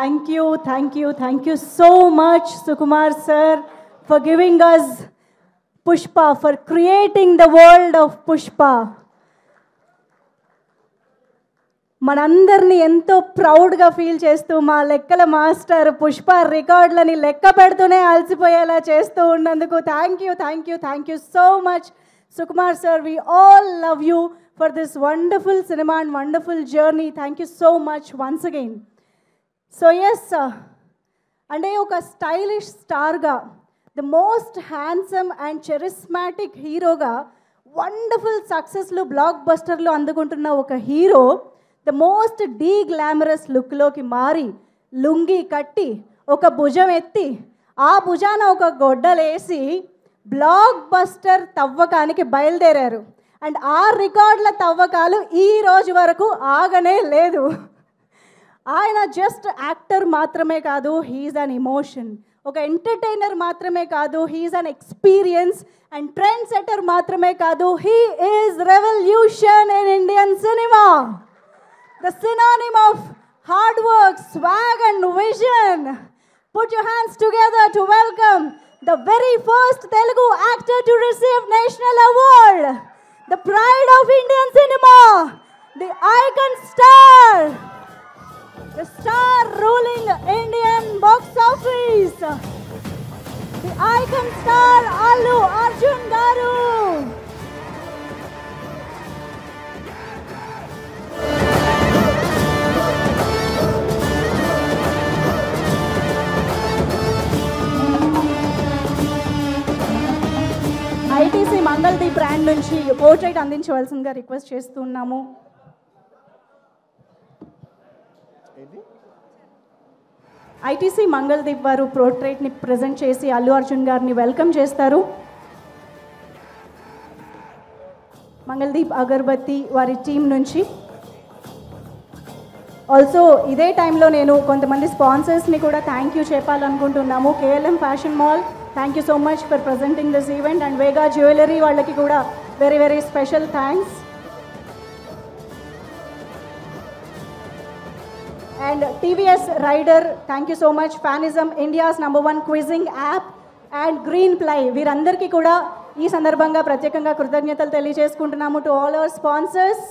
Thank you so much, Sukumar sir, for giving us Pushpa, for creating the world of Pushpa. మనందరినీ ఎంతో ప్రౌడ్గా feel చేస్తూ మా లెక్కల మాస్టర్ పుష్ప రికార్డులని లెక్క పెడుతూనే అలసిపోయేలా చేస్తూ ఉన్నందుకు thank you so much Sukumar sir. We all love you for this wonderful cinema and wonderful journey. Thank you so much once again. So yes, అంటే ఒక స్టైలిష్ స్టార్గా, the most handsome and charismatic హీరోగా, wonderful సక్సెస్లు బ్లాక్ బస్టర్లు అందుకుంటున్న ఒక hero the most deglamorous లుక్లోకి మారి లుంగి కట్టి ఒక భుజం ఎత్తి ఆ భుజాన ఒక గొడ్డలేసి బ్లాక్ బస్టర్ తవ్వకానికి బయలుదేరారు. అండ్ ఆ రికార్డుల తవ్వకాలు ఈ రోజు వరకు ఆగనే లేదు. ఆయన జస్ట్ యాక్టర్ మాత్రమే కాదు, హీఈస్ అన్ ఎమోషన్. ఒక ఎంటర్టైనర్ మాత్రమే కాదు, he is an experience. And trend setter మాత్రమే కాదు, he is revolution in Indian cinema. The synonym of hard work, swag and vision. Put your hands together to welcome the very first Telugu actor to receive national award, the pride of Indian cinema, the icon star, the star ruling Indian box office, the icon star Allu Arjun garu. ITC Mangaldeep brand నుంచి portrait అందించవలసిందిగా request చేస్తున్నాము. ITC Mangaldeep వారు పోర్ట్రైట్ని present చేసి అల్లు అర్జున్ గారిని welcome చేస్తారు. మంగళదీప్ అగర్బత్తి వారి team నుంచి. ఆల్సో ఇదే టైంలో నేను కొంతమంది స్పాన్సర్స్ని కూడా థ్యాంక్ యూ చెప్పాలనుకుంటున్నాము. KLM fashion mall, thank you so much for presenting this event. And Vega jewellery వాళ్ళకి కూడా very very special thanks. And TVS rider, thank you so much. Fanism, India's #1 quizzing app, and green ply, వీరందరికీ కూడా ఈ సందర్భంగా ప్రత్యేకంగా కృతజ్ఞతలు తెలియజేసుకుంటున్నాము to all our sponsors.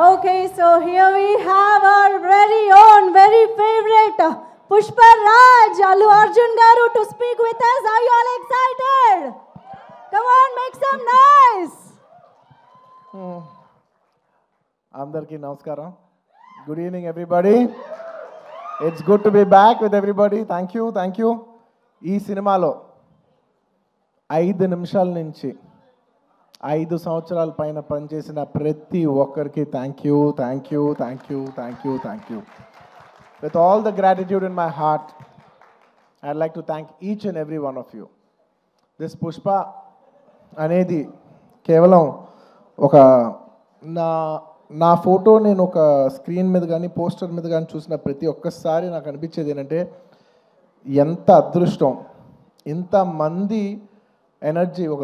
Okay, so here we have our very own, very favorite Pushpa Raj, Allu Arjun garu, to speak with us. Are you all excited? Come on, make some noise. Andarki namaskaram. Good evening, everybody. It's good to be back with everybody. Thank you. ఈ సినిమాలో 5 నిమిషాల నుంచి 5 సంవత్సరాల పైన పనిచేసిన ప్రతి ఒక్కరికి thank you. With all the gratitude in my heart, I'd like to thank each and every one of you. This Pushpa అనేది కేవలం ఒక నా ఫోటో నేను ఒక స్క్రీన్ మీద కానీ పోస్టర్ మీద కానీ చూసిన ప్రతి ఒక్కసారి నాకు అనిపించేది ఏంటంటే, ఎంత అదృష్టం, ఇంతమంది ఎనర్జీ, ఒక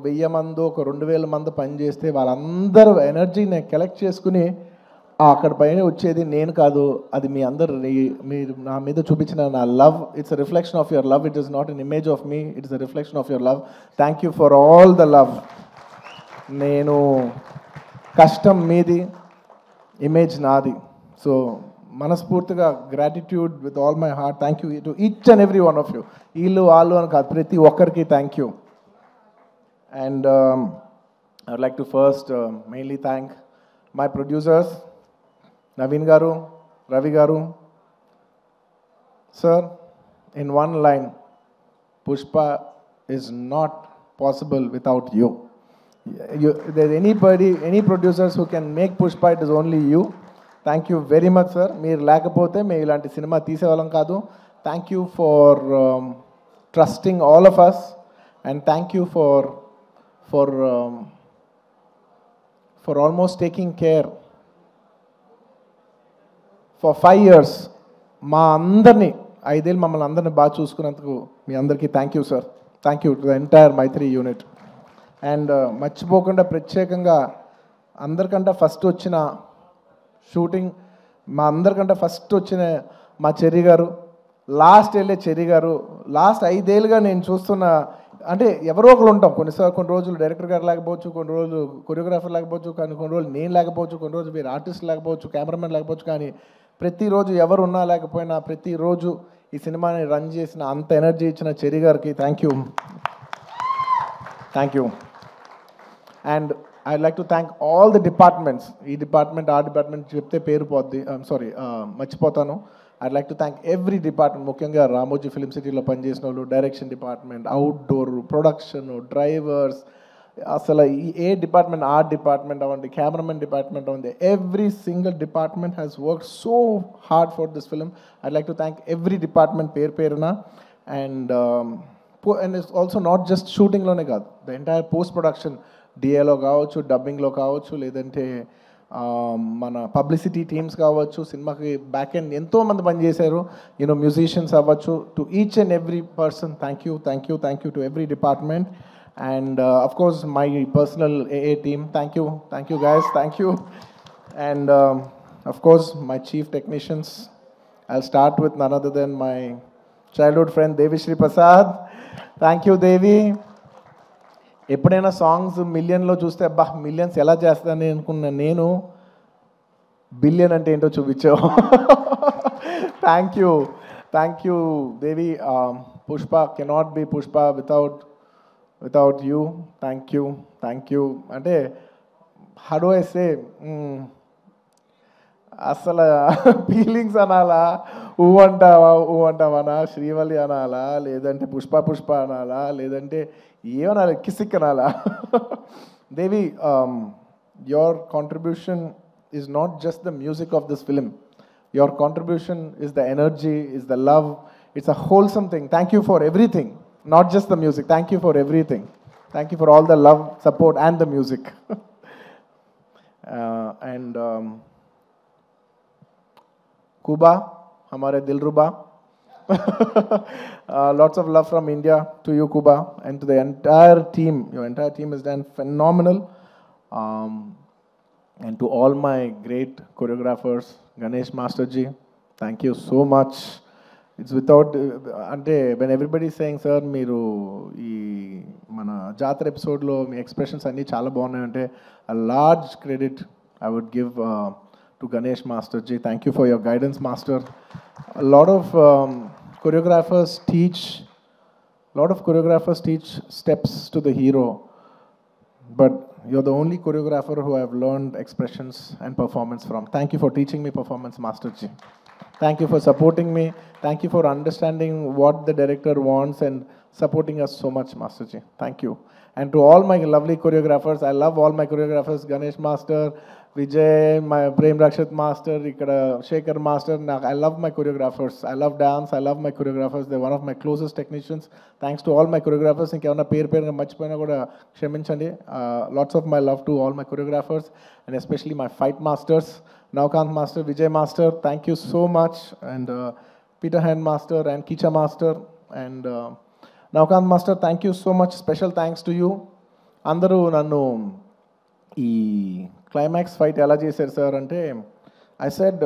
1000 మంది, ఒక 2000 మంది పనిచేస్తే వాళ్ళందరూ ఎనర్జీ నేను కలెక్ట్ చేసుకుని అక్కడ పైన వచ్చేది నేను కాదు, అది మీ అందరు, మీరు నా మీద చూపించిన నా love. It's a reflection of your love. It is not an image of me, it's a reflection of your love. Thank you for all the love. నేను కష్టం మీది, ఇమేజ్ నాది. సో మనస్ఫూర్తిగా gratitude with all my heart. Thank you to each and every one of you. వీళ్ళు వాళ్ళు అని కాదు, ప్రతి ఒక్కరికి thank you. And I would like to first mainly thank my producers, Naveen garu, Ravi garu. Sir, in one line, Pushpa is not possible without you. If there's any producers who can make Pushpa, it is only you. Thank you very much, sir. Meer lekapothe me ilanti cinema teesevalam kaadu. Thank you for trusting all of us, and thank you for almost taking care for 5 years. మా అందరినీ 5 ఏళ్ళు మమ్మల్ని అందరినీ బాగా చూసుకున్నందుకు మీ అందరికీ thank you sir. Thank you to the entire Mythri unit. And మర్చిపోకుండా ప్రత్యేకంగా అందరికంటే ఫస్ట్ వచ్చిన షూటింగ్ మా అందరికంటే ఫస్ట్ వచ్చిన మా చెర్రి గారు, లాస్ట్ వెళ్ళే చెర్రి గారు, లాస్ట్ 5 ఏళ్ళుగా నేను చూస్తున్న, అంటే ఎవరో ఒకరు ఉంటాం, కొన్ని రోజులు డైరెక్టర్ గారు లేకపోవచ్చు, కొన్ని రోజులు కొరియోగ్రాఫర్ లేకపోవచ్చు, కానీ కొన్ని రోజులు నేను లేకపోవచ్చు, కొన్ని రోజులు మీరు ఆర్టిస్ట్ లేకపోవచ్చు, కెమెరామెన్ లేకపోవచ్చు, కానీ ప్రతిరోజు ఎవరు ఉన్నా లేకపోయినా ప్రతిరోజు ఈ సినిమాని రన్ చేసిన, అంత ఎనర్జీ ఇచ్చిన చెర్రి గారికి thank you. And I like to thank all the departments. ఈ డిపార్ట్మెంట్ ఆ డిపార్ట్మెంట్ చెప్తే పేరు పోద్ది, సారీ మర్చిపోతాను. I'd like to thank every department, ముఖ్యంగా రామోజీ ఫిలిం సిటీలో పనిచేసిన వాళ్ళు, direction department, outdoor, production, drivers, అసలు ఏ డిపార్ట్మెంట్ ఆ డిపార్ట్మెంట్ అవ్వండి, కెమెరామెన్ డిపార్ట్మెంట్ అవ్వండి, every single department has work so hard for this film. I'd like to thank every department పేరున. And it's also not just షూటింగ్లోనే కాదు, ద ఎంటైర్ పోస్ట్ ప్రొడక్షన్, డిఏలో కావచ్చు, డబ్బింగ్లో కావచ్చు, లేదంటే మన పబ్లిసిటీ టీమ్స్ కావచ్చు, సినిమాకి బ్యాక్ ఎండ్ ఎంతోమంది పనిచేశారు, యూనో మ్యూజిషియన్స్ అవ్వచ్చు, to each and every person thank you to every department. And of course my personal AA team, thank you guys, thank you. And of course my chief technicians, I'll start with none other than my childhood friend Devi Shri Prasad. Thank you Devi. ఎప్పుడైనా songs మిలియన్లో చూస్తే అబ్బా millions ఎలా చేస్తానని అనుకున్నా, నేను billion అంటే ఏంటో చూపించావు. Thank you Devi. Pushpa cannot be Pushpa without you. Thank you. అంటే how do I say, అసలు ఫీలింగ్స్ అనాలా, ఊ అంటావనా, శ్రీవల్లి అనాలా, లేదంటే పుష్ప అనాలా, లేదంటే ఏమనాలి, కిసిక్ అనాలా. Devi, your contribution is not just the music of this film. Your contribution is the energy, is the love. It's a wholesome thing. Thank you for everything. Not just the music. Thank you for everything. Thank you for all the love, support, and the music. And Kuba, hamare Dilruba. Lots of love from India to you, Kuba, and to the entire team. Your entire team has done phenomenal. And to all my great choreographers, Ganesh Master Ji, thank you so much. It's without, అంటే when everybody is saying, sir మీరు ఈ మన జాతర ఎపిసోడ్లో మీ expressions అన్నీ చాలా బాగున్నాయంటే, a large credit I would give to Ganesh Master Ji. Thank you for your guidance, Master. A lot of choreographers teach steps to the hero, but you're the only choreographer who I've learned expressions and performance from. Thank you for teaching me performance, Master Ji. Thank you for supporting me. Thank you for understanding what the director wants and supporting us so much, Master Ji. Thank you. And to all my lovely choreographers, I love all my choreographers, Ganesh Master, Vijay, my Prem Rakshat Master, ikkada Shekhar Master. I love my choreographers. I love dance. I love my choreographers. They're one of my closest technicians. Thanks to all my choreographers. Inkevanna పేరుగా మర్చిపోయినా కూడా క్షమించండి. Lots of my love to all my choreographers, and especially my fight masters, Navkant Master, Vijay Master, thank you so much. And Peter Hand Master and Kicha Master and Navkant Master, thank you so much. Special thanks to you. Andaru nannu ee climax fight ela chesaru sir ante, I said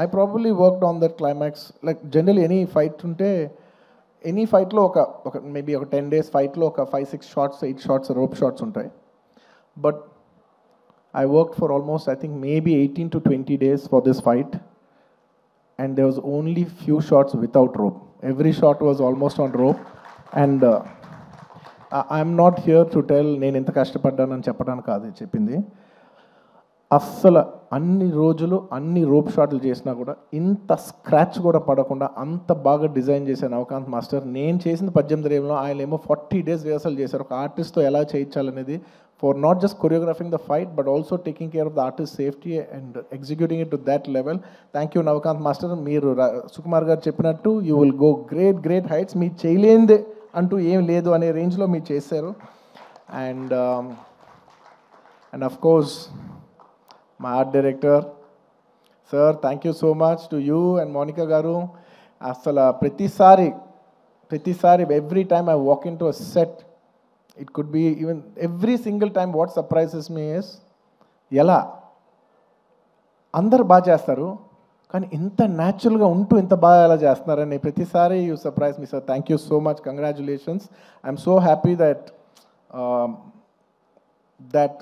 I probably worked on that climax. Like generally any fight unte, any fight lo oka maybe oka 10 days fight lo oka 5-6 shots 8 shots rope shots untai, but I worked for almost, I think, maybe 18 to 20 days for this fight, and there was only few shots without rope. Every shot was almost on rope, and I'm not here to tell నేను ఎంత కష్టపడ్డానని చెప్పడానికి కాదు చెప్పింది. అస్సలు అన్ని రోజులు అన్ని rope షాట్లు చేసినా కూడా ఇంత స్క్రాచ్ కూడా పడకుండా అంత బాగా డిజైన్ చేశాను నవకాంత్ మాస్టర్. నేను చేసింది 18 ఏళ్ళలో, ఆయన ఏమో 40 days రిహర్సల్ చేశారు ఒక ఆర్టిస్ట్తో ఎలా చేయించాలనేది, for not just choreographing the fight but also taking care of the artist's safety and executing it to that level. Thank you Navkant Master. మీరు సుకుమార్ గారు చెప్పినట్టు you will go great heights. మీ చేయలేనిదే అంటూ ఏం లేదు అనే రేంజ్లో మీరు చేశారు. And of course my art director, sir, thank you so much to you and Monica garu. అసలు ప్రతిసారి every time I walk into a set, it could be even every single time, what surprises me is ఎలా అందరు బాగా చేస్తారు, కానీ ఇంత న్యాచురల్గా ఉంటూ ఇంత బాగా ఎలా చేస్తున్నారని ప్రతిసారి you surprise me sir. Thank you so much, congratulations. I'm so happy that that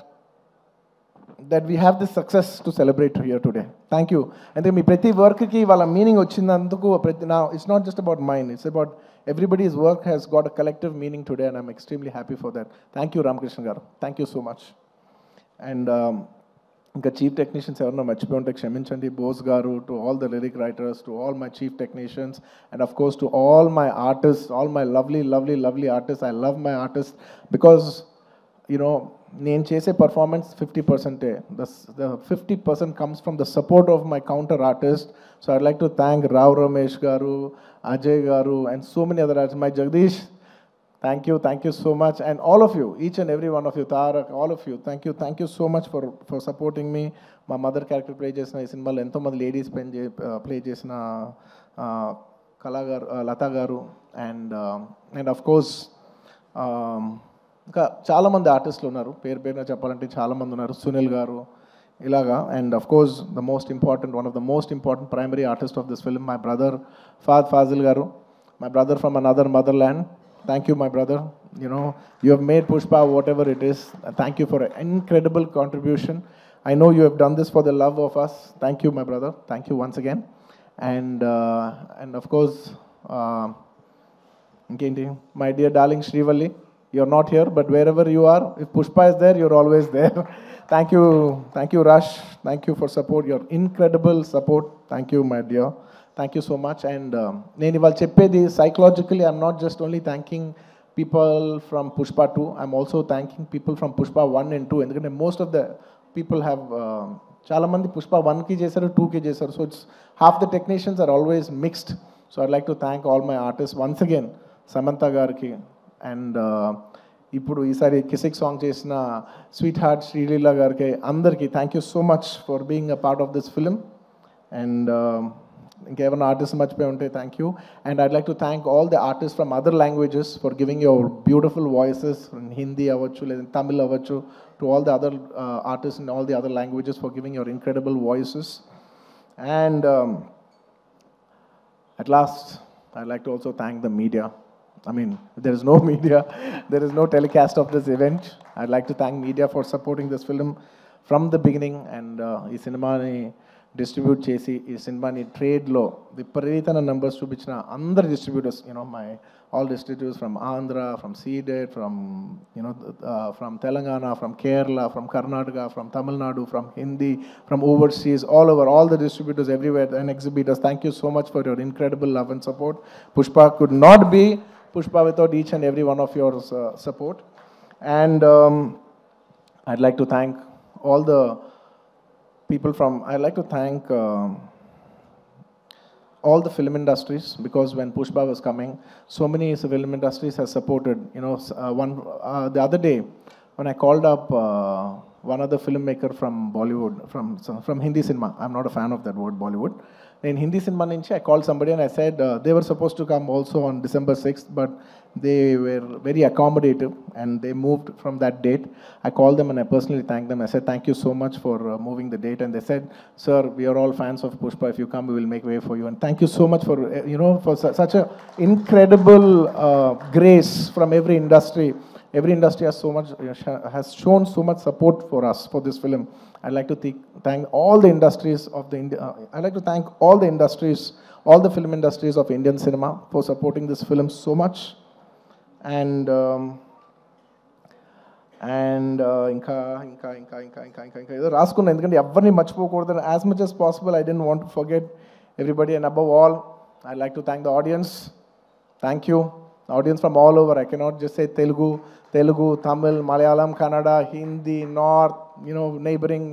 that we have this success to celebrate here today. Thank you. And then మీ ప్రతి వర్క్కి వాళ్ళ మీనింగ్ వచ్చినందుకు now it's not just about mine, it's about everybody's work has got a collective meaning today, and I'm extremely happy for that. Thank you Ramakrishna garu, thank you so much. And ఇంకా chief technicians ఎవరన్నా మర్చిపోయి ఉంటే క్షమించండి. బోస్ గారు, to all the lyric writers, to all my chief technicians, and of course to all my artist, all my lovely artist. I love my artist because నేను చేసే performance 50%. The 50% comes from the support of my counter artist. So I'd like to thank Rao Ramesh garu, Ajay garu, and so many other artists. My Jagdish, thank you so much. And all of you, each and every one of you, Tarak, all of you, thank you so much for supporting me. My mother character play chesina ee cinema lo ento mandi ladies play chesina Kala garu, Lata garu, and of course ఇంకా చాలామంది ఆర్టిస్టులు ఉన్నారు, పేరున చెప్పాలంటే చాలామంది ఉన్నారు. సునీల్ గారు ఇలాగా. And of course one of the most important primary artist of this film, my brother Faasil garu, my brother from another mother land. Thank you my brother. You have made Pushpa whatever it is. Thank you for an incredible contribution. I know you have done this for the love of us. Thank you my brother. Thank you once again. And of course ఇంకేంటి, my dear darling Srivalli, you're not here, but wherever you are, if Pushpa is there, you're always there. Thank you Rush, thank you for support, your incredible support. Thank you my dear, thank you so much. And నేను ఇవాళ చెప్పేది psychologically, I'm not just only thanking people from Pushpa 2, I'm also thanking people from Pushpa 1 and 2, ఎందుకంటే most of the people have చాలా మంది Pushpa 1కి చేశారు, 2కి చేశారు, so it's half the technicians are always mixed. So I'd like to thank all my artists once again, Samantha గారికి, and ఇప్పుడు ఈసారి కిసిక్ సాంగ్ చేసిన స్వీట్ హార్ట్ శ్రీలీల గారికి, అందరికీ thank you so much for being a part of this film. And ఇంకేమైనా artist మర్చిపోయి ఉంటే thank you. And I'd like to thank all the artist from other languages for giving your beautiful voices, Hindi అవ్వచ్చు లేదా తమిళ్ అవ్వచ్చు, to all the other artist in all the other languages for giving your incredible voices. And at last I'd like to also thank the media. I mean, there is no media, there is no telecast of this event. I'd like to thank media for supporting this film from the beginning. And ee cinema ni distribute chesi, ee cinema ni trade lo viparitana numbers chupichina andar distributors, my all distributors from Andhra, from Seeded, from from Telangana, from Kerala, from Karnataka, from Tamil Nadu, from Hindi, from overseas, all over, all the distributors everywhere and exhibitors, thank you so much for your incredible love and support. Pushpa could not be Pushpa without each and every one of your support. And I'd like to thank all the people from, I'd like to thank all the film industries, because when Pushpa was coming, so many film industries have supported. The other day when I called up one other filmmaker from Bollywood, from Hindi cinema, I'm not a fan of that word Bollywood. In Hindi cinema nunchi I called somebody and I said they were supposed to come also on December 6th, but they were very accommodative and they moved from that date. I called them and I personally thanked them. I said thank you so much for moving the date, and they said, sir, we are all fans of Pushpa, if you come we will make way for you. And thank you so much for for such a incredible grace from every industry. Every industry has shown so much support for us for this film. I'd like to thank all the industries of I'd like to thank all the industries, all the film industries of Indian cinema for supporting this film so much. And ఇంకా ఏదో రాసుకున్నాను, ఎందుకంటే ఎవరిని మర్చిపోకూడదు. As much as possible I didn't want to forget everybody, and above all I'd like to thank the audience. Thank you. Audience from all over. I cannot just say Telugu, Tamil, Malayalam, Kannada, Hindi, North, neighboring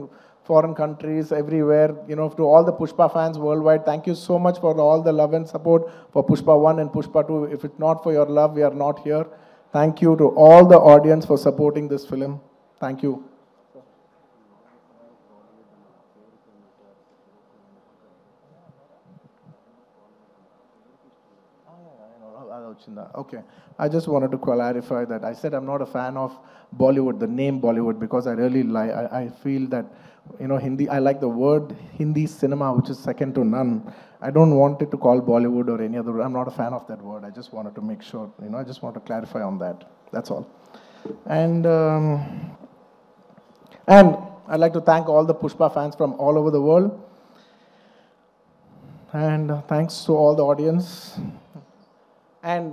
foreign countries, everywhere, to all the Pushpa fans worldwide, thank you so much for all the love and support for Pushpa 1 and Pushpa 2. If it's not for your love, we are not here. Thank you to all the audience for supporting this film. Thank you. వచ్చిందా? Okay. I just wanted to clarify that. I said I'm not a fan of Bollywood, the name Bollywood, because I really like, I feel that, you know, Hindi, I like the word Hindi cinema, which is second to none. I don't want it to call Bollywood or any other. I'm not a fan of that word. I just wanted to make sure, you know, I just want to clarify on that. That's all. And I'd like to thank all the Pushpa fans from all over the world. And thanks to all the audience. And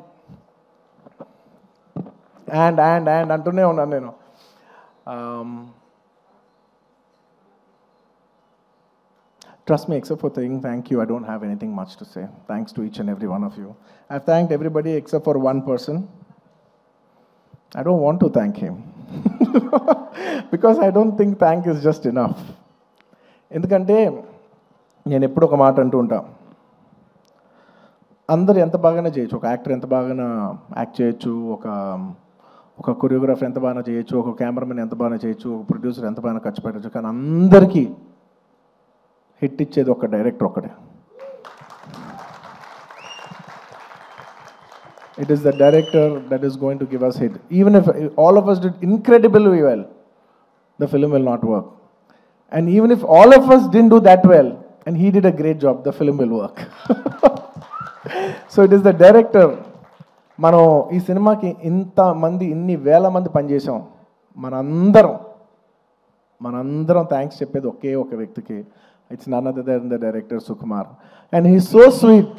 అంటూనే ఉన్నాను నేను. Trust me, except for saying thank you, I don't have anything much to say. Thanks to each and every one of you. I've thanked everybody except for one person. I don't want to thank him. Because I don't think thank is just enough. ఎందుకంటే నేను ఎప్పుడు ఒక మాట అంటూ ఉంటా, అందరు ఎంత బాగానే చేయొచ్చు, ఒక యాక్టర్ ఎంత బాగానే యాక్ట్ చేయొచ్చు, ఒక కొరియోగ్రాఫర్ ఎంత బాగా చేయొచ్చు, ఒక కెమెరామెన్ ఎంత బాగా చేయొచ్చు, ఒక ప్రొడ్యూసర్ ఎంత బాగా ఖర్చు పెట్టచ్చు, కానీ అందరికీ హిట్ ఇచ్చేది ఒక డైరెక్టర్ ఒక్కడే. It is the director that is going to give us hit. Even if all of us did incredibly well, the film will not work. And even if all of us didn't do that well, and he did a great job, the film will work. So it is the director. మనం ఈ సినిమాకి ఇంతమంది, ఇన్ని వేల మంది పనిచేసాం. మనందరం thanks చెప్పేది ఒకే ఒక వ్యక్తికి. It's none other then the director Sukumar. And he so sweet.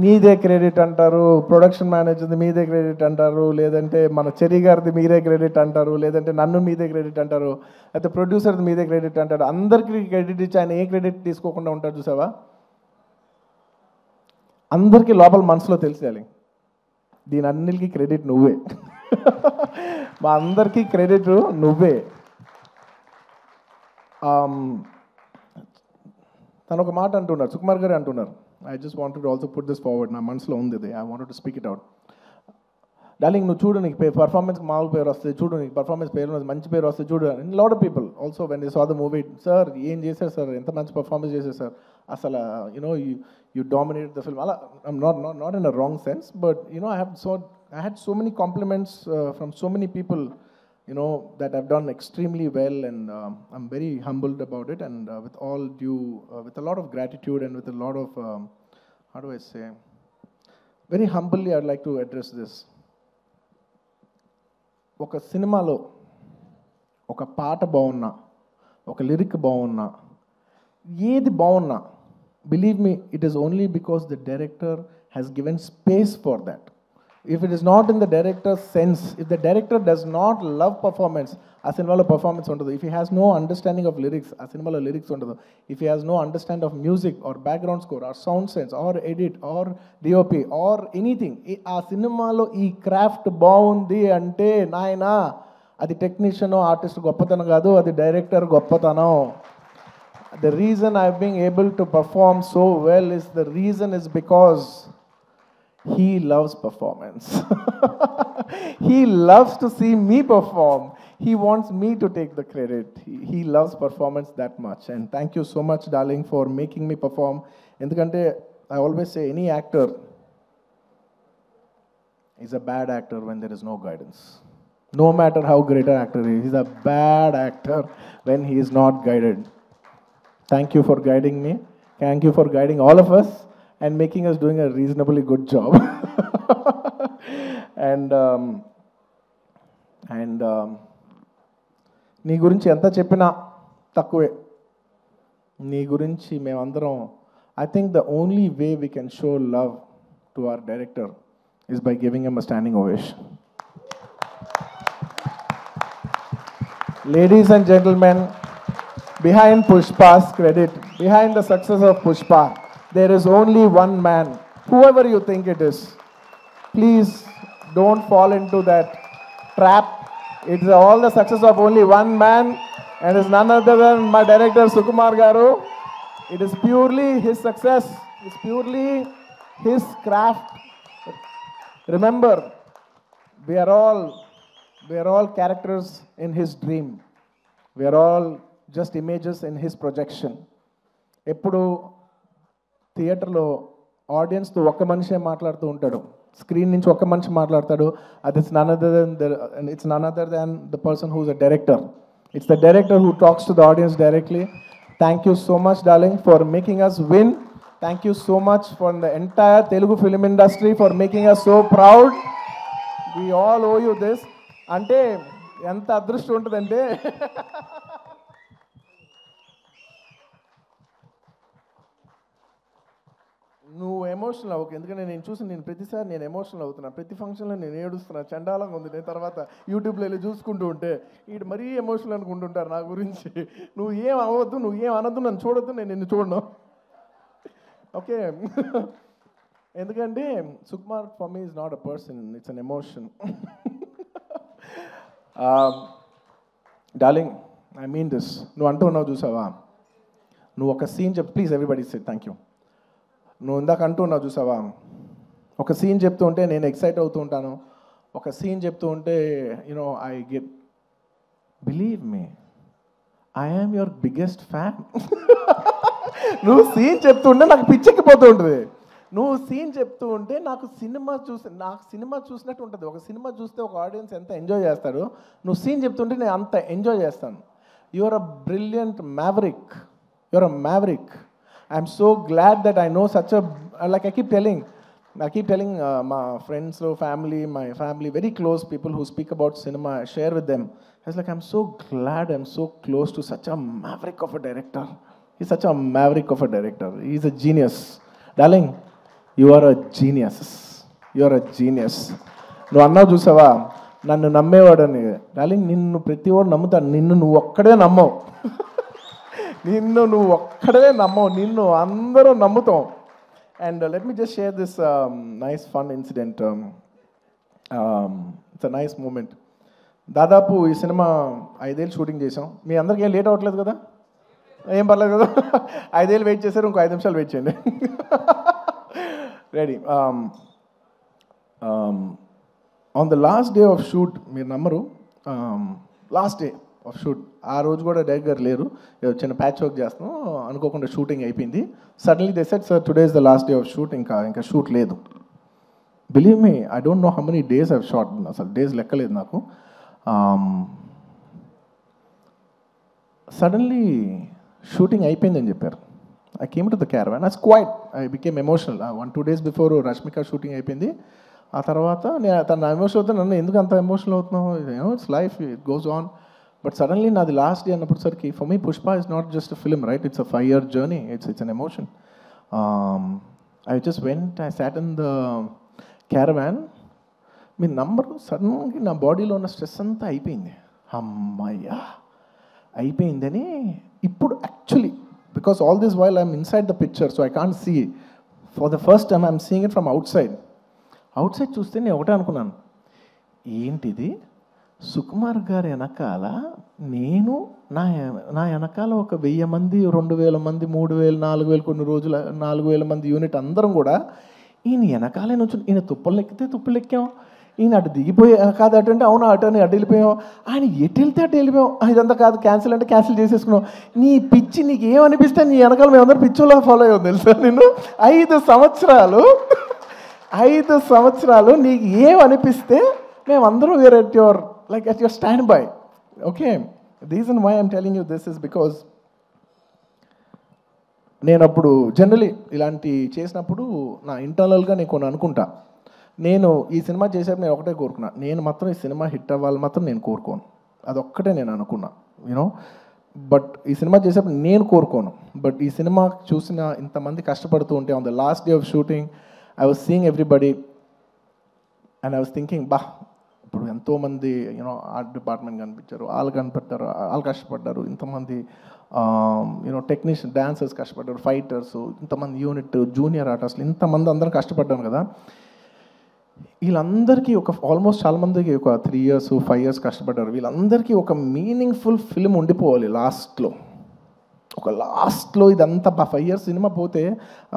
మీదే క్రెడిట్ అంటారు, ప్రొడక్షన్ మేనేజర్ది మీదే క్రెడిట్ అంటారు, లేదంటే మన చెరి గారిది మీదే క్రెడిట్ అంటారు, లేదంటే నన్ను మీదే క్రెడిట్ అంటారు, అయితే ప్రొడ్యూసర్ది మీదే క్రెడిట్ అంటారు. అందరికీ క్రెడిట్ ఇచ్చి ఆయన ఏ క్రెడిట్ తీసుకోకుండా ఉంటాడు చూసావా? అందరికీ లోపల మనసులో తెలిసేయాలి, దీని అన్నిటికీ క్రెడిట్ నువ్వే. మా అందరికీ క్రెడిట్ నువ్వే. తను ఒక మాట అంటున్నారు, సుకుమార్ గారు అంటున్నారు. I just wanted to also put this forward. నా మనసులో ఉంది ఇది. I wanted to speak it out. Darling, నువ్వు చూడు, నీకు పర్ఫార్మెన్స్కి మామూలు పేరు వస్తుంది, చూడు నీకు పర్ఫార్మెన్స్ పేరు మంచి పేరు వస్తుంది, చూడు. And lot of people also when they saw the movie, sir ఏం చేశారు సార్, ఎంత మంచి పర్ఫార్మెన్స్ చేశారు సార్, అసలు you know you dominated the film. అలా not in a wrong sense, but you know I had so many compliments from so many people, you know, that I've done extremely well, and I'm very humbled about it, and with all due, with a lot of gratitude and with a lot of, how do I say, very humbly I'd like to address this. ఒక సినిమాలో ఒక పాట బాగున్నా, ఒక lyric బాగున్నా, ఏది బాగున్నా, believe me, it is only because the director has given space for that. If it is not in the director's sense, if the director does not love performance, ఆ సినిమాలో పర్ఫార్మెన్స్ ఉండదు. If he has no understanding of lyrics, ఆ సినిమాలో lyrics ఉండదు. If he has no understanding of music or background score or sound sense or edit or DOP or anything, ఆ సినిమాలో ఈ craft బాగుంది అంటే నాయనా, అది టెక్నీషియన్ ఆర్టిస్ట్ గొప్పతనం కాదు, అది డైరెక్టర్ గొప్పతనం. The reason I've been able to perform so well is because he loves performance. He loves to see me perform. He wants me to take the credit. He loves performance that much. And thank you so much, darling, for making me perform. Endukante I always say any actor is a bad actor when there is no guidance. No matter how great an actor is, he's a bad actor when he is not guided. Thank you for guiding me. Thank you for guiding all of us and making us doing a reasonably good job. And నీ గురించి ఎంత చెప్పినా తక్కువే. నీ గురించి మేమందరం, I think the only way we can show love to our director is by giving him a standing ovation. Ladies and gentlemen, behind Pushpa's credit, behind the success of Pushpa, there is only one man, whoever you think it is. Please don't fall into that trap. It's all the success of only one man, and it's none other than my director Sukumar Garu. It is purely his success. It's purely his craft. Remember, we are all characters in his dream. We are all just images in his projection. ఎప్పుడు థియేటర్లో ఆడియన్స్తో ఒక్క మనిషే మాట్లాడుతూ ఉంటాడు, screen నుంచి ఒక మనిషి మాట్లాడతాడు, అది it's none other than the person who's a director. It's the director who talks to the audience directly. Thank you so much darling for making us win. Thank you so much for the entire Telugu film industry for making us so proud. We all owe you this. అంటే ఎంత అదృష్టం ఉంటుందంటే నువ్వు emotional అవ్వకు, ఎందుకంటే నేను చూసి నేను ప్రతిసారి నేను ఎమోషనల్ అవుతున్నా, ప్రతి ఫంక్షన్లో నేను ఏడుస్తున్నా, చండాలంగా ఉంది. నేను తర్వాత యూట్యూబ్లో వెళ్ళి చూసుకుంటూ ఉంటే వీడు మరీ ఎమోషనల్ అనుకుంటుంటారు నా గురించి. నువ్వు ఏం అవ్వద్దు, నువ్వు ఏం అనద్దు, నన్ను చూడొద్దు, నేను నిన్ను చూడను, ఓకే? ఎందుకంటే Sukumar for me is not a person, it's an emotion. Darling, I mean this. నువ్వు అంటూ ఉన్నావు చూసావా, నువ్వు ఒక సీన్ చెప్పు, please everybody say thank you. నువ్వు ఇందాక అంటూ ఉన్నావు చూసావా, ఒక సీన్ చెప్తూ ఉంటే నేను ఎక్సైట్ అవుతూ ఉంటాను, ఒక సీన్ చెప్తూ ఉంటే you know I get, believe me, I am your biggest fan. నువ్వు సీన్ చెప్తూ ఉంటే నాకు పిచ్చెక్కిపోతూ ఉంటుంది. నువ్వు సీన్ చెప్తూ ఉంటే నాకు సినిమా చూసినట్టు ఉంటుంది. ఒక సినిమా చూస్తే ఒక ఆడియన్స్ ఎంత ఎంజాయ్ చేస్తాడో, నువ్వు సీన్ చెప్తుంటే నేను అంత ఎంజాయ్ చేస్తాను. You are a brilliant maverick, you are a maverick. I'm so glad that I know such a, like I keep telling my friends, my family, very close people who speak about cinema, I share with them. I was like, I'm so glad I'm so close to such a maverick of a director. He's such a maverick of a director. He's a genius. Darling, you are a genius. You are a genius. నువ్వు అన్నావు చూసావా, నన్ను నమ్మేవాడని. Darling, నిన్ను ప్రతి వాడు నమ్ముతాడు, నిన్ను నువ్వు ఒక్కడే నమ్మవు. నిన్ను నువ్వు ఒక్కడే నమ్మవు, నిన్ను అందరూ నమ్ముతాం. And let me just share this nice fun incident. It's a nice moment. దాదాపు ఈ సినిమా 5 ఏళ్ళు షూటింగ్ చేసాం. మీ అందరికీ ఏం లేట్ అవ్వట్లేదు కదా, ఏం పర్లేదు కదా? 5 ఏళ్ళు వెయిట్ చేశారు, ఇంకో 5 నిమిషాలు వెయిట్ చేయండి. Ready. On the last day of shoot, మీరు నమ్మరు, లాస్ట్ డే ఆఫ్ షూట్, ఆ రోజు కూడా డైరెక్టర్ గారు లేరు, చిన్న ప్యాచ్ వర్క్ చేస్తున్నాం, అనుకోకుండా షూటింగ్ అయిపోయింది. Suddenly they said, sir today is the last day of shoot, ఇంకా షూట్ లేదు. Believe me, I don't know how many days I've shot, అసలు డేస్ లెక్కలేదు నాకు. సడన్లీ షూటింగ్ అయిపోయిందని చెప్పారు. I came to the caravan, I quite, I became emotional. 1-2 days before Rashmika shooting అయిపోయింది. ఆ తర్వాత నేను తన ఎమోషనల్ అవుతాను, నన్ను ఎందుకు అంత ఎమోషనల్ అవుతున్నావు, it's life, it goes on. But suddenly, now the last day, for me, Pushpa is not just a film, right? It's a 5-year journey. It's an emotion. I just went, I sat in the caravan. My number, suddenly, my body lo na stress anta ayipindi. Ammaya. Ayipindani. Ippudu actually, because all this while I'm inside the picture, so I can't see it. For the first time, I'm seeing it from outside. Outside చూస్తే నేను ఒకటే అనుకున్నాను, ఏంటిది, సుకుమార్ గారి వెనకాల నేను, నా వెనకాల ఒక 1000 మంది, 2000 మంది, 3000, 4000, కొన్ని రోజులు 4000 మంది యూనిట్ అందరం కూడా ఈయన వెనకాలే నుంచి, ఈయన తుప్పలు ఎక్కితే తుప్పలు ఎక్కాం, ఈయన అటు దిగిపోయి, కాదు అటు అంటే అవును అటు అని అటు వెళ్ళిపోయాం, ఆయన ఎటు వెళ్తే అటు వెళ్ళిపోయాం, ఇదంతా కాదు క్యాన్సిల్ అంటే క్యాన్సిల్ చేసేసుకున్నాం. నీ పిచ్చి నీకు ఏమనిపిస్తే నీ వెనకాల మేమందరం పిచ్చోలా ఫాలో అయ్యాం తెలుసా. నేను 5 సంవత్సరాలు నీకు ఏమనిపిస్తే మేమందరం were at your, like at your standby. Okay, the reason why I'm telling you this is because నేను అప్పుడు జనరలీ ఇలాంటి చేసినప్పుడు నా ఇంటర్నల్గా నేను కొన్ని అనుకుంటా. నేను ఈ సినిమా చేసేప్పుడు నేను ఒకటే కోరుకున్నా, నేను మాత్రం ఈ సినిమా హిట్ అవ్వాలి మాత్రం నేను కోరుకోను, అదొక్కటే నేను అనుకున్నా, యూనో. బట్ ఈ సినిమా చేసేప్పుడు నేను కోరుకోను, బట్ ఈ సినిమా చూసిన ఇంతమంది కష్టపడుతూ ఉంటే, on the last day of shooting I was seeing everybody and I was thinking, బా ఇప్పుడు ఎంతోమంది యూనో ఆర్ట్ డిపార్ట్మెంట్ కనిపించారు, వాళ్ళు కనిపెట్టారు, వాళ్ళు కష్టపడ్డారు, ఇంతమంది యూనో టెక్నీషియన్, డాన్సర్స్ కష్టపడ్డారు, ఫైటర్స్, ఇంతమంది యూనిట్, జూనియర్ ఆర్టిస్టులు, ఇంతమంది అందరం కష్టపడ్డాను కదా. వీళ్ళందరికీ ఆల్మోస్ట్ చాలా మందికి ఒక 3 years 5 years కష్టపడ్డారు. వీళ్ళందరికీ ఒక మీనింగ్ఫుల్ ఫిల్మ్ ఉండిపోవాలి లాస్ట్లో ఇదంతా 5 years సినిమా పోతే,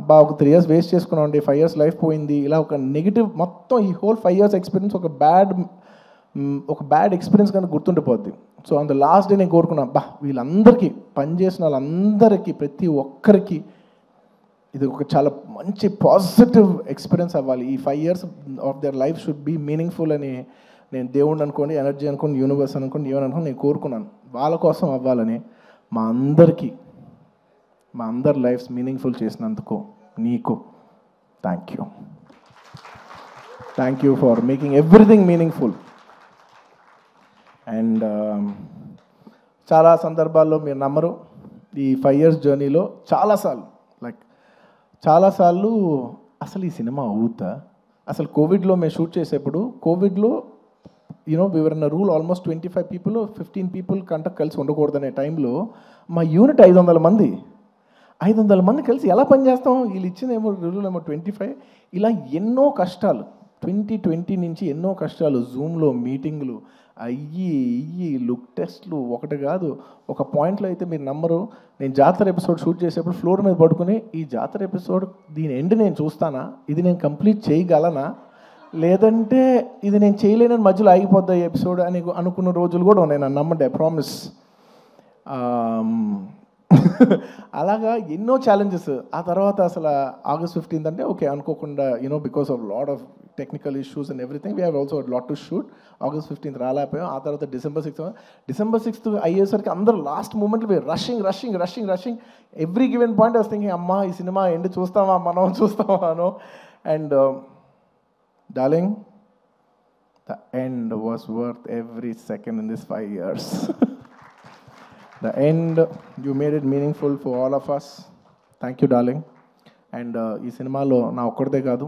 అబ్బా ఒక 3 years వేస్ట్ చేసుకున్నాం అండి, 5 years లైఫ్ పోయింది, ఇలా ఒక నెగిటివ్, మొత్తం ఈ హోల్ 5 years ఎక్స్పీరియన్స్ ఒక బ్యాడ్ ఎక్స్పీరియన్స్ కనుక గుర్తుండిపోద్ది. So on the last day నేను కోరుకున్నా, బా వీళ్ళందరికీ, పనిచేసిన వాళ్ళందరికీ, ప్రతి ఒక్కరికి ఇది ఒక చాలా మంచి పాజిటివ్ ఎక్స్పీరియన్స్ అవ్వాలి. ఈ 5 years of their life should be meaningful అని నేను దేవుడిని అనుకోండి, ఎనర్జీ అనుకోండి, యూనివర్స్ అనుకోండి, ఏమని అనుకోండి నేను కోరుకున్నాను. వాళ్ళ కోసం అవ్వాలని మా అందరి లైఫ్స్ మీనింగ్ఫుల్ చేసినందుకు నీకు thank you for making everything meaningful. And చాలా సందర్భాల్లో మీరు నమ్మరు, ఈ 5 years జర్నీలో చాలాసార్లు అసలు ఈ సినిమా అవుతా, అసలు కోవిడ్లో మేము షూట్ చేసేప్పుడు కోవిడ్లో వివర్ ఇన్ రూల్ ఆల్మోస్ట్ 25 people 15 people కంట కలిసి ఉండకూడదనే టైంలో మా యూనిట్ 500 మంది కలిసి ఎలా పనిచేస్తాం? వీళ్ళు ఇచ్చిందేమో రూల్ ఏమో 25. ఇలా ఎన్నో కష్టాలు 2020 నుంచి ఎన్నో కష్టాలు, జూమ్లో మీటింగ్లు అయ్యి లుక్ టెస్ట్లు ఒకటి కాదు. ఒక పాయింట్లో అయితే మీరు నమ్మరు, నేను జాతర ఎపిసోడ్ షూట్ చేసేప్పుడు ఫ్లోర్ మీద పడుకుని ఈ జాతర ఎపిసోడ్ దీని ఎండ్ నేను చూస్తానా, ఇది నేను కంప్లీట్ చేయగలనా, లేదంటే ఇది నేను చేయలేనని మధ్యలో ఆగిపోద్దా ఈ ఎపిసోడ్ అని అనుకున్న రోజులు కూడా ఉన్నాయి. నన్ను నమ్మండి, ఐ ప్రామిస్. అలాగా ఎన్నో ఛాలెంజెస్. ఆ తర్వాత అసలు August 15th అంటే ఓకే అనుకోకుండా because of lot of technical issues and everything we have also lot to shoot. August 15th రాలేకపోయాం. ఆ తర్వాత December 6th అయ్యేసరికి అందరూ లాస్ట్ మూమెంట్లో rushing every given point I was thinking అమ్మా ఈ సినిమా ఎండ్ చూస్తామా అనో. And darling, the end was worth every second in this 5 years. The end, you made it meaningful for all of us. Thank you, darling. And ఈ సినిమాలో నా ఒక్కడిదే కాదు,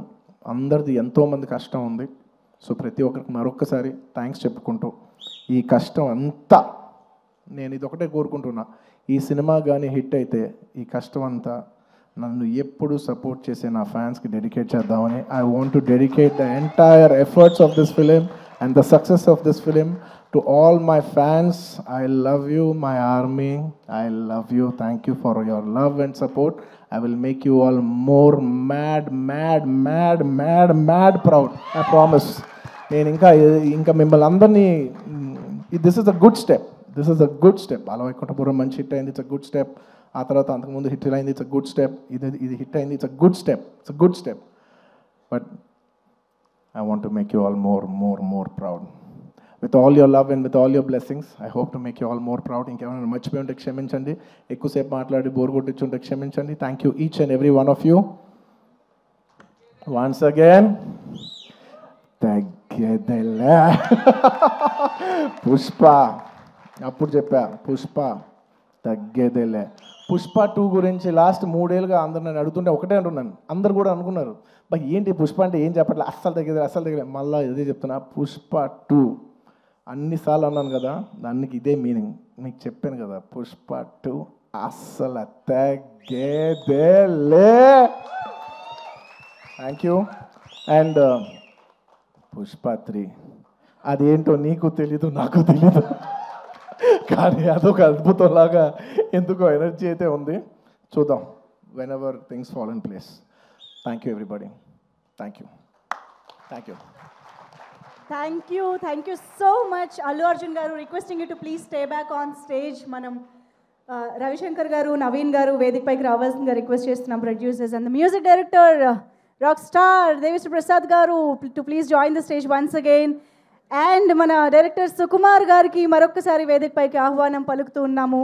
అందరిది ఎంతోమంది కష్టం ఉంది. సో ప్రతి ఒక్కరికి మరొక్కసారి థ్యాంక్స్ చెప్పుకుంటూ, ఈ కష్టం అంతా నేను ఇది ఒకటే కోరుకుంటున్నా, ఈ సినిమా కానీ హిట్ అయితే ఈ కష్టం అంతా నన్ను ఎప్పుడు సపోర్ట్ చేసే నా ఫ్యాన్స్కి డెడికేట్ చేద్దామని. I want to dedicate the entire efforts of this film and the success of this film to all my fans. I love you, my army. I love you. Thank you for your love and support. I will make you all more mad proud. I promise. నేను ఇంకా మిమ్మల్ని అందరినీ, this is a good step. Ala Vaikunthapuram మంచి hit అయింది, it's a good step. ఆ తర్వాత అంతకుముందు hit అయింది, ఇట్స్ అ గుడ్ స్టెప్. ఇది హిట్ అయింది, it's a good step. But I want to make you all more proud. With all your love and with all your blessings, I hope to make you all more proud. ఇంకేమైనా మర్చిపోయి ఉంటే క్షమించండి, ఎక్కువసేపు మాట్లాడి bore కొట్టించుంటే క్షమించండి. Thank you each and every one of you. Once again తగ్గేదేలే పుష్ప, అప్పుడు చెప్పా పుష్ప తగ్గేదేలే. పుష్ప 2 గురించి లాస్ట్ 3 ఏళ్ళుగా అందరు నన్ను అడుగుతుంటే ఒకటే అంటున్నాను. అందరు కూడా అనుకున్నారు బా ఏంటి పుష్ప అంటే ఏం చెప్పట్లే, అస్సలు తగ్గేది. మళ్ళీ ఇదే చెప్తున్నా, పుష్ప 2 అన్నిసార్లు అన్నాను కదా, దానికి ఇదే మీనింగ్. మీకు చెప్పాను కదా, పుష్ప 2 అస్సలు తగ్గేదేలే. Thank you. అండ్ పుష్ప 3 అదేంటో నీకు తెలీదు, నాకు తెలీదు, కానీ అదొక అద్భుతంలాగా ఎందుకో ఎనర్జీ అయితే ఉంది. చూద్దాం, whenever things fall in place. Thank you everybody. Thank you so much. Allu Arjun garu, requesting you to please stay back on stage. మనం రవిశంకర్ గారు, నవీన్ గారు వేదికపైకి రావాల్సిందిగా రిక్వెస్ట్ చేస్తున్నాం. Producers and the music director rock star Devisri Prasad garu to please join the stage once again. And మన director Sukumar గారికి మరొకసారి వేదికపైకి ఆహ్వానం పలుకుతూ ఉన్నాము.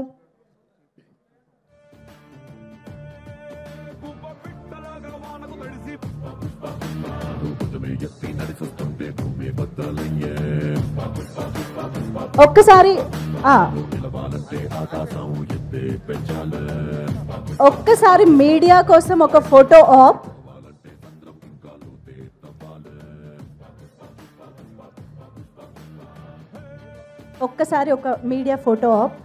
ఒక్కసారి మీడియా కోసం ఒక ఫోటో ఆప్. ఒక్కసారి ఒక మీడియా ఫోటో ఆప్.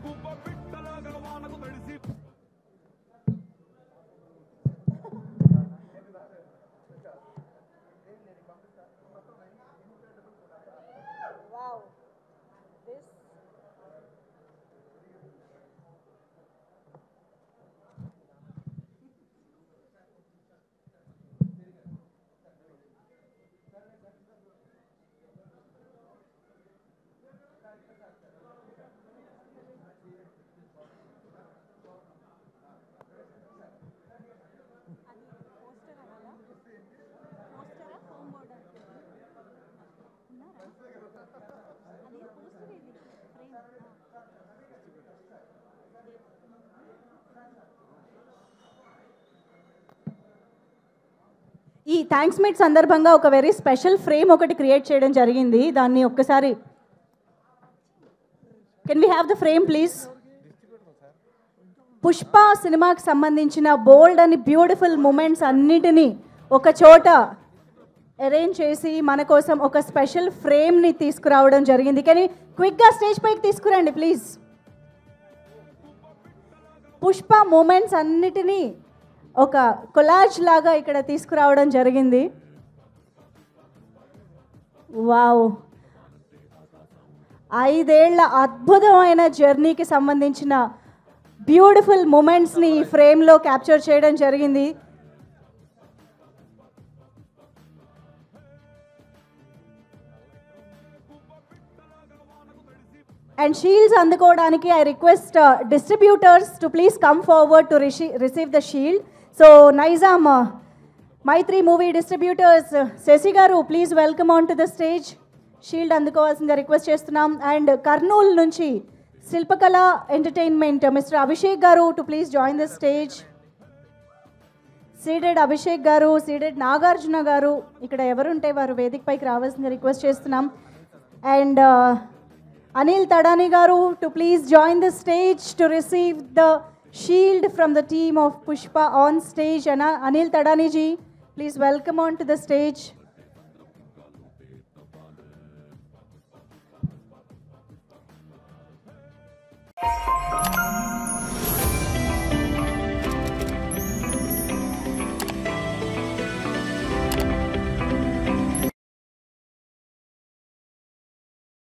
ఈ థ్యాంక్స్ మీట్ సందర్భంగా ఒక వెరీ స్పెషల్ ఫ్రేమ్ ఒకటి క్రియేట్ చేయడం జరిగింది. దాన్ని ఒక్కసారి can we have the frame please? Pushpa సినిమాకి సంబంధించిన బోల్డ్ అని బ్యూటిఫుల్ మూమెంట్స్ అన్నిటినీ ఒక చోట అరేంజ్ చేసి మన కోసం ఒక స్పెషల్ ఫ్రేమ్ని తీసుకురావడం జరిగింది. కానీ క్విక్గా స్టేజ్ పైకి తీసుకురండి ప్లీజ్. పుష్ప మూమెంట్స్ అన్నిటినీ ఒక కొలాజ్ లాగా ఇక్కడ తీసుకురావడం జరిగింది. వావ్, 5 ఏళ్ల అద్భుతమైన జర్నీకి సంబంధించిన బ్యూటిఫుల్ మూమెంట్స్ని ఈ ఫ్రేమ్లో క్యాప్చర్ చేయడం జరిగింది. అండ్ షీల్డ్స్ అందుకోవడానికి I request distributors to please come forward to receive the shield. So Nizam Mythri movie distributors Sashi garu please welcome on to the stage. Shield అందుకోవాల్సిందిగా రిక్వెస్ట్ చేస్తున్నాం. అండ్ కర్నూలు నుంచి Shilpakala entertainment mister Abhishek garu to please join the stage. Ceded Abhishek garu, ceded Nagarjuna గారు ఇక్కడ ఎవరుంటే వారు వేదికపైకి రావాల్సిందిగా request చేస్తున్నాం. అండ్ అనిల్ తడాని గారు to please join the stage to receive the shield from the team of Pushpa on stage. Anil Tadani ji, please welcome on to the stage.